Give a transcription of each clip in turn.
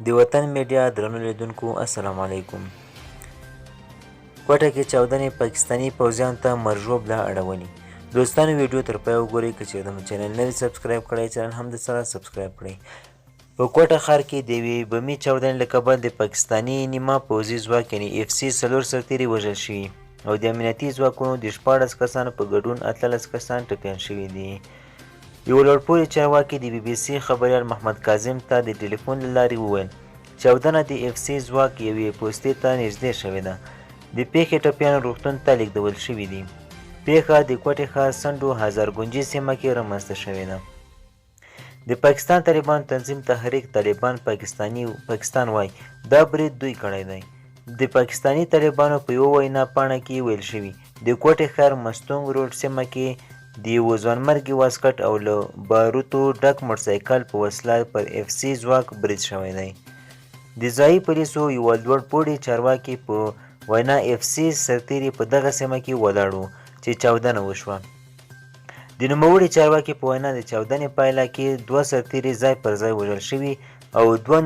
د وطن میډیا درنو لیدونکو السلام علیکم. کوټه کې چاودنې پاکستاني پوځیانو ته مرژوبله اړولي. دوستانو ویډیو تر پایه وګورئ. که چېرته مو چینل نه وي سبسکرایب کړی چینل هم درسره سبسکرایب کړئ. په کوټه ښار کې د یوې بمي چاودنې له کبله د پاکستاني نیمه پوځي ځواک یعنې FC 4 سرتېري وژل شوي او د امنیتي ځواکونو د 14 کسانو په ګډون 18 کسان ټپیان شوي دي. یو لوړپوړي چارواکي د BBC خبریال محمد کاظم ته د ټلیفون له لارې وویل چاودنه د FC ځواک یوې پوستې ته نږدې شوې ده. د پیښې ټپیان روغتون ته لیږدول شوي دي. پیښه د کوټې ښار سنډو هزارګونجي سیمه کې رامنځته شوې ده. د پاکستان طالبان تنظیم تحریک طالبان پاکستان وایي دا برید دوی کړی دی. د پاکستاني طالبانو په یوه وینا پاڼه کې ویل شوي د کوټې ښار مستونګ روډ سیمه کې د یوه ځوانمرګي واسکټ او له باروتو ډک موټرسایکل په وسیله پر FC ځواک برید شوی دی. د ځایي پولیسو یوه لوړپوړي چارواکي په وینا FC سرتېري په دغه سیمه کې ولاړ وو چې چاودنه وشوه. د نوموړي چارواکي په وینا د چاودنې پایله کې 2 سرتېري ځای پر ځای وژل شوي او 2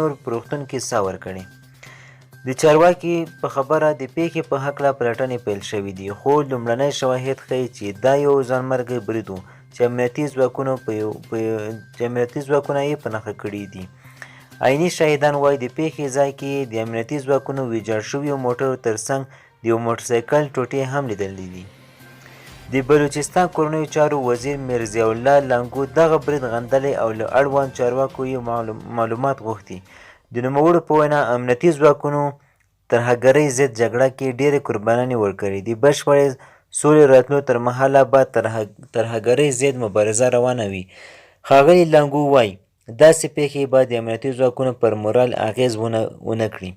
نور په روغتون کې ساه ورکړې. د چارواکي په خبره د پیښې په هکله پلټنې پیل شوي دي خو لومړنی شواهد ښیي چې دا یو ځانمرګی برید و چې امنیتي ځواکونه یې په نښه کړي دي. عیني شاهدان وایي د پیښې ځای کې د امنیتي ځواکونو ویجاړ شویو موټرو ترڅنګ د یو موټرسایکل ټوټې هم لیدلې دي. د بلوچستان کورنیو چارو وزیر میرضیاء الله لانګو دغه برید غندلی او له اړوند چارواکو یې معلومات غوښتي. د نوموړو په وینا امنیتي ځواکونو ترهګرۍ ضد جګړه کې ډېرې قربانیانې ورکړي دي. بشپړې سولې راتلو تر مهاله به ترهګرۍ ضد مبارزه روانه وي. ښاغلي لانګو وایي داسې پیښې به د امنیتي ځواکونو پر مورال اغېز ونه کړي.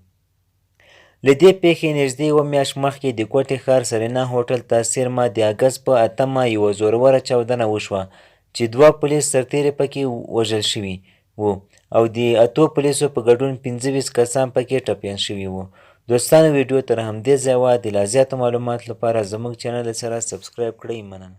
له دې پیښې نږدې 1 میاشت مخکې د کوټې ښار سرینا هوټل ته 13 د اګست په 8 یوه زوروره چاودنه وشوه چې 2 پولیس سرتېري پکې وژل شوي وو او د 8 پولیسو په ګډون 25 کسان پکې ټپیان شوي وو. دوستانو ویډیو تر همدې ځایه وه. د لا زیاتو معلوماتو لپاره زموږ چینل سره سبسکرایب کړئ. مننه.